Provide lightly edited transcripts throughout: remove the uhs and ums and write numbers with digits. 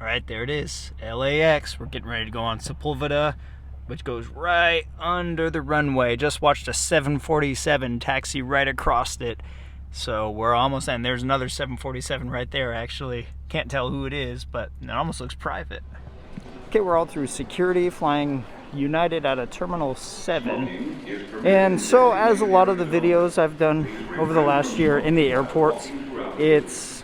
All right, there it is, LAX. We're getting ready to go on Sepulveda, which goes right under the runway. Just watched a 747 taxi right across it. So we're almost, and there's another 747 right there actually. Can't tell who it is, but it almost looks private. Okay, we're all through security, flying United out of Terminal 7. And so, as a lot of the videos I've done over the last year in the airports, it's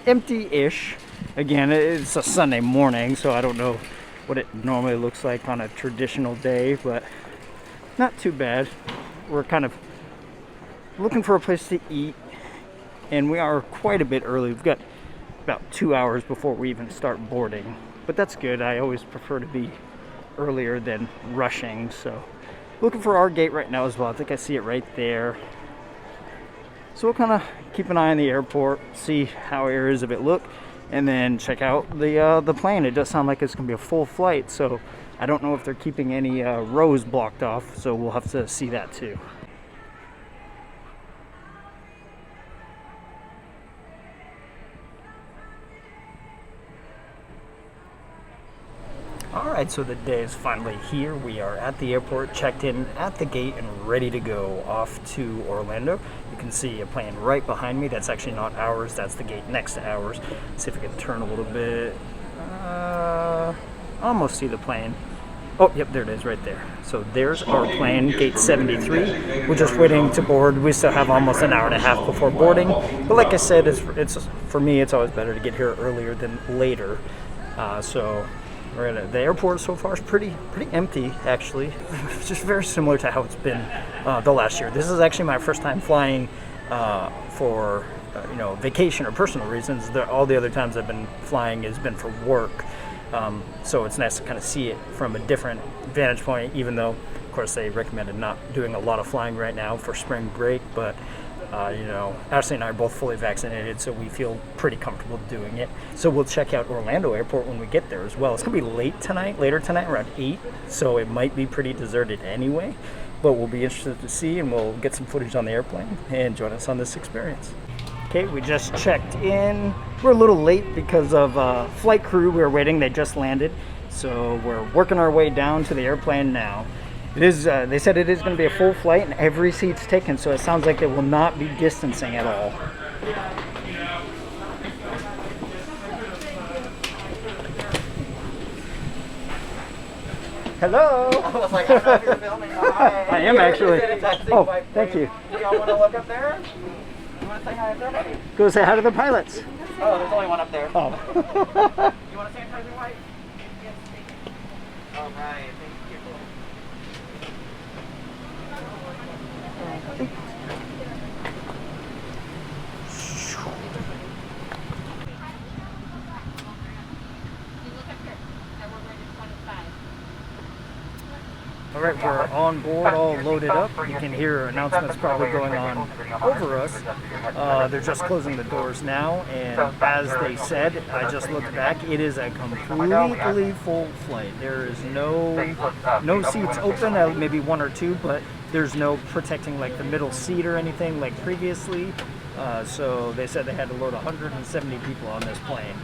empty-ish. Again, it's a Sunday morning, so I don't know what it normally looks like on a traditional day, but not too bad. We're kind of looking for a place to eat, and we are quite a bit early. We've got about 2 hours before we even start boarding, but that's good. I always prefer to be earlier than rushing. So looking for our gate right now as well. I think I see it right there. So we'll kind of keep an eye on the airport, see how areas of it look, and then check out the plane. It does sound like it's gonna be a full flight, so I don't know if they're keeping any rows blocked off, so we'll have to see that too. Alright, so the day is finally here. We are at the airport, checked in at the gate, and ready to go off to Orlando. You can see a plane right behind me. That's actually not ours, that's the gate next to ours. See if we can turn a little bit. Almost see the plane. Oh, yep, there it is right there. So there's our plane, gate 73. We're just waiting to board. We still have almost an hour and a half before boarding. But like I said, it's for me, it's always better to get here earlier than later. So the airport so far is pretty empty, actually. It's just very similar to how it's been the last year. This is actually my first time flying for vacation or personal reasons. All the other times I've been flying has been for work. So it's nice to kind of see it from a different vantage point, even though, of course, they recommended not doing a lot of flying right now for spring break. But Ashley and I are both fully vaccinated, so we feel pretty comfortable doing it. So we'll check out Orlando Airport when we get there as well. It's gonna be later tonight, around 8, so it might be pretty deserted anyway, but we'll be interested to see, and we'll get some footage on the airplane and join us on this experience. Okay, we just checked in. We're a little late because of flight crew. We were waiting, they just landed, so we're working our way down to the airplane now. It is, they said it is going to be a full flight and every seat's taken, so it sounds like they will not be distancing at all. Hello! I was like, I don't know if you're filming. Hi. I am actually. Oh, thank you. Do y'all want to look up there? You want to say hi up there? Go say hi to the pilots. Oh, there's only one up there. Oh. You want to sanitize your white? Yes, thank you. All right, thank you. All right, we're on board, all loaded up. You can hear announcements probably going on over us. They're just closing the doors now, and as they said, I just looked back, it is a completely full flight. There is no seats open, maybe one or two, but there's no protecting like the middle seat or anything like previously. So they said they had to load 170 people on this plane.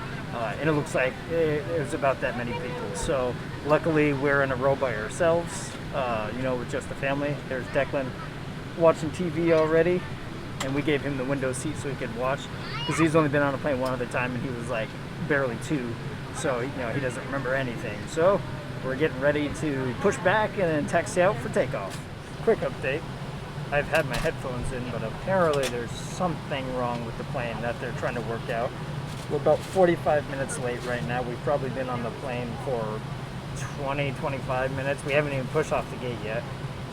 And it looks like it was about that many people. So luckily we're in a row by ourselves, with just the family. There's Declan watching TV already, and we gave him the window seat so he could watch, because he's only been on a plane one other time and he was like barely 2. So, he doesn't remember anything. So we're getting ready to push back and then taxi out for takeoff. Quick update. I've had my headphones in, but apparently there's something wrong with the plane that they're trying to work out. We're about 45 minutes late right now. We've probably been on the plane for 20-25 minutes. We haven't even pushed off the gate yet.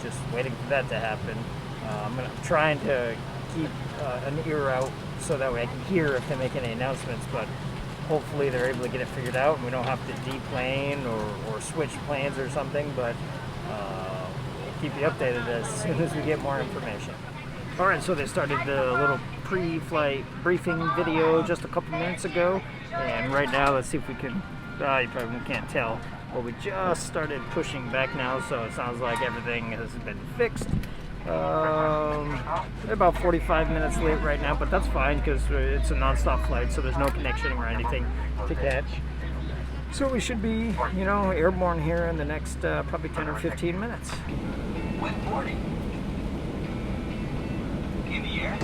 Just waiting for that to happen. I'm trying to keep an ear out so that way I can hear if they make any announcements, but hopefully they're able to get it figured out and we don't have to deplane or switch planes or something, but we'll keep you updated as soon as we get more information. Alright, so they started the little pre-flight briefing video just a couple minutes ago, and right now let's see if we can, you probably can't tell, but we just started pushing back now, so it sounds like everything has been fixed. They're about 45 minutes late right now, but that's fine because it's a non-stop flight, so there's no connection or anything to catch. So we should be, airborne here in the next probably 10 or 15 minutes. Wet boarding. In the air.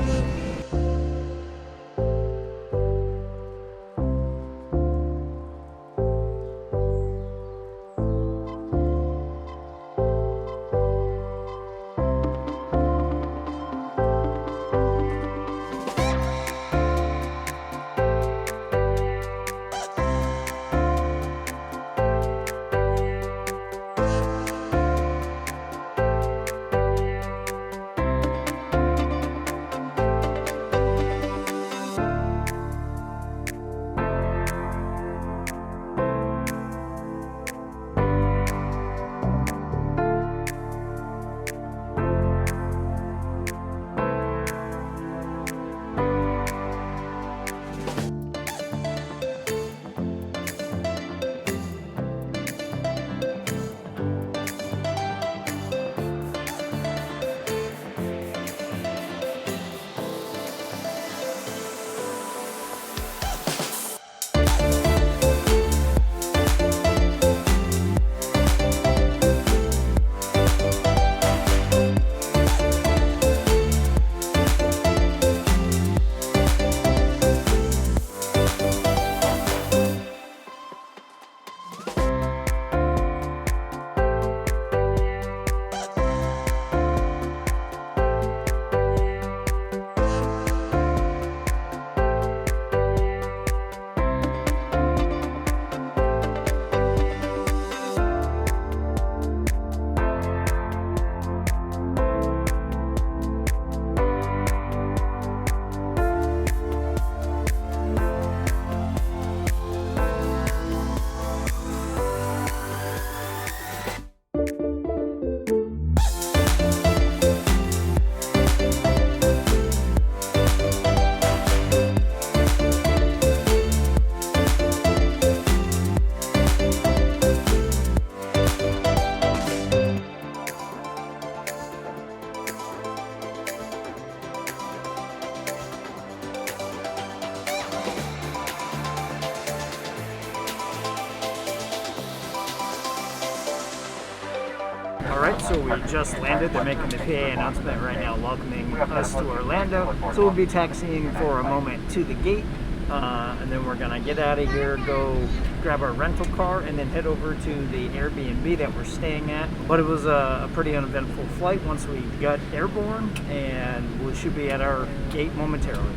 Alright, so we just landed. They're making the PA announcement right now, welcoming us to Orlando. So we'll be taxiing for a moment to the gate, and then we're gonna get out of here, go grab our rental car, and then head over to the Airbnb that we're staying at. But it was a pretty uneventful flight once we got airborne, and we should be at our gate momentarily.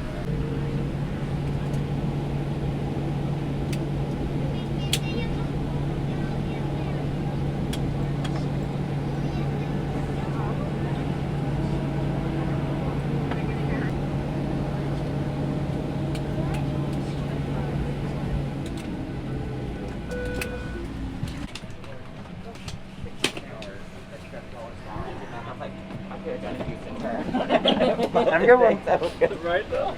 Have a good one. That was good. Right though.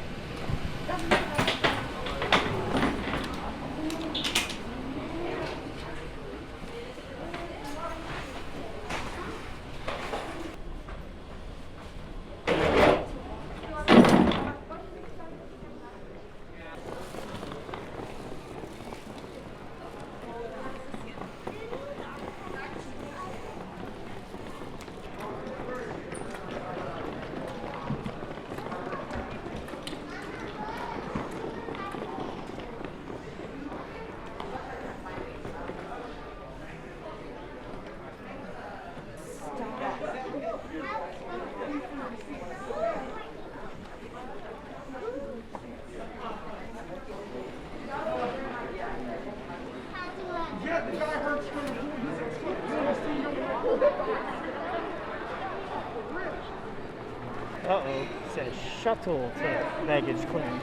Uh-oh, it says shuttle to baggage claim.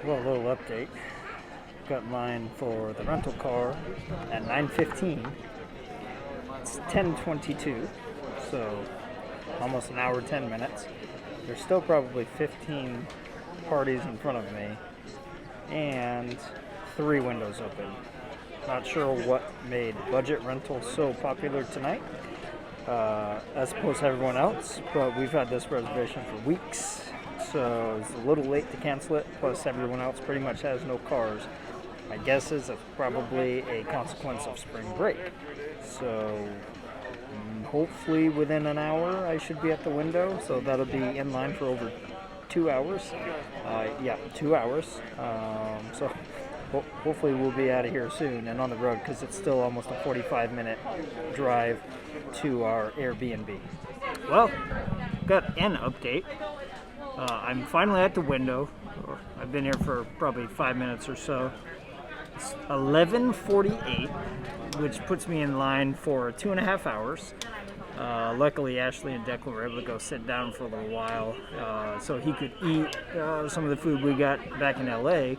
Well, a little update. Got mine for the rental car at 9:15. It's 10:22, so almost an hour, 10 minutes. There's still probably 15 parties in front of me and 3 windows open. Not sure what made budget rental so popular tonight, as opposed to everyone else, but we've had this reservation for weeks, so it's a little late to cancel it, plus everyone else pretty much has no cars. My guess is it's probably a consequence of spring break. So hopefully within an hour I should be at the window. So that'll be in line for over 2 hours. 2 hours. So hopefully we'll be out of here soon and on the road, because it's still almost a 45-minute drive to our Airbnb. Well, got an update. I'm finally at the window. I've been here for probably 5 minutes or so. It's 11:48, which puts me in line for 2.5 hours. Luckily, Ashley and Declan were able to go sit down for a little while so he could eat some of the food we got back in LA.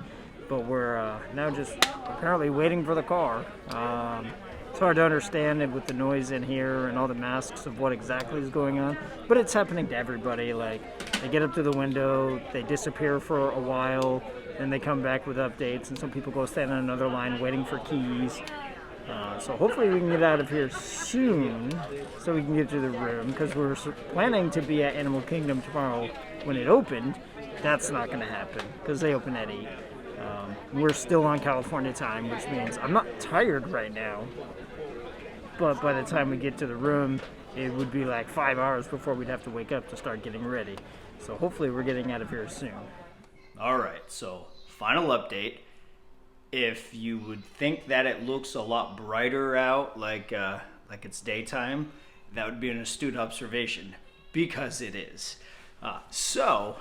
But we're now just apparently waiting for the car. It's hard to understand it with the noise in here and all the masks of what exactly is going on. But it's happening to everybody. Like, they get up to the window, they disappear for a while, then they come back with updates, and some people go stand in another line waiting for keys. So hopefully we can get out of here soon so we can get to the room, because we're planning to be at Animal Kingdom tomorrow when it opened. That's not going to happen because they open at 8. We're still on California time, which means I'm not tired right now, but by the time we get to the room, it would be like 5 hours before we'd have to wake up to start getting ready. So hopefully we're getting out of here soon. All right, so final update. If you would think that it looks a lot brighter out, like it's daytime, that would be an astute observation, because it is. So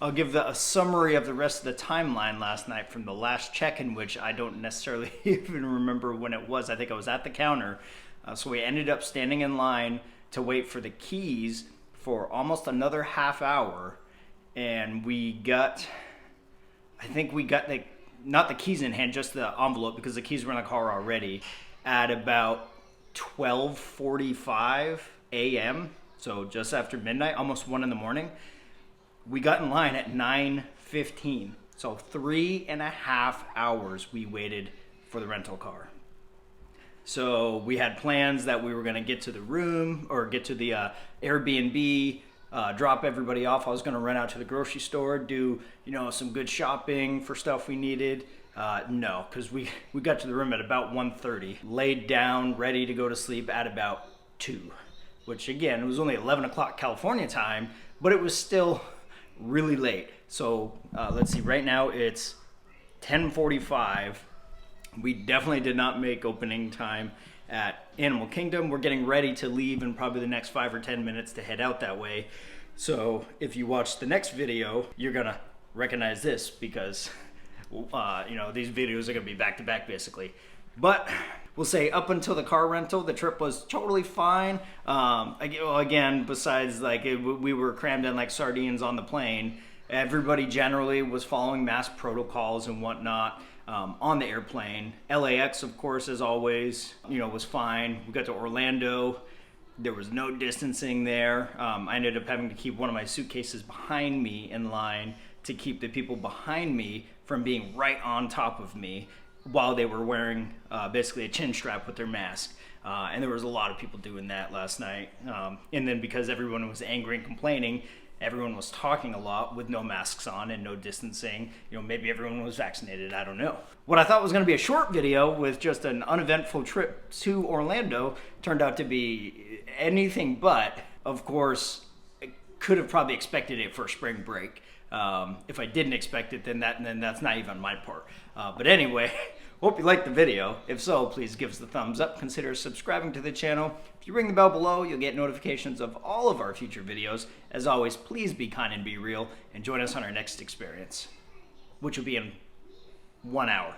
I'll give a summary of the rest of the timeline last night from the last check-in, which I don't necessarily even remember when it was. I think I was at the counter. So we ended up standing in line to wait for the keys for almost another half hour, and we got not the keys in hand, just the envelope, because the keys were in the car already, at about 12:45 a.m., so just after midnight, almost 1 in the morning. We got in line at 9:15, so 3.5 hours we waited for the rental car. So we had plans that we were going to get to the room, or get to the Airbnb, drop everybody off. I was going to run out to the grocery store, do some good shopping for stuff we needed. No, because we got to the room at about 1:30, laid down, ready to go to sleep at about 2, which again, it was only 11 o'clock California time, but it was still really late. So let's see, right now it's 10:45. We definitely did not make opening time at Animal Kingdom. We're getting ready to leave in probably the next 5 or 10 minutes to head out that way. So if you watch the next video, you're gonna recognize this, because these videos are gonna be back to back basically. But we'll say up until the car rental, the trip was totally fine. Again, besides we were crammed in like sardines on the plane. Everybody generally was following mask protocols and whatnot on the airplane. LAX, of course, as always, was fine. We got to Orlando. There was no distancing there. I ended up having to keep one of my suitcases behind me in line to keep the people behind me from being right on top of me while they were wearing basically a chin strap with their mask. And there was a lot of people doing that last night. And then because everyone was angry and complaining, everyone was talking a lot with no masks on and no distancing. Maybe everyone was vaccinated, I don't know. What I thought was gonna be a short video with just an uneventful trip to Orlando turned out to be anything but. Of course, I could have probably expected it for spring break. If I didn't expect it, then that's not even my part. But anyway, hope you liked the video. If so, please give us a thumbs up. Consider subscribing to the channel. If you ring the bell below, you'll get notifications of all of our future videos. As always, please be kind and be real, and join us on our next experience, which will be in 1 hour.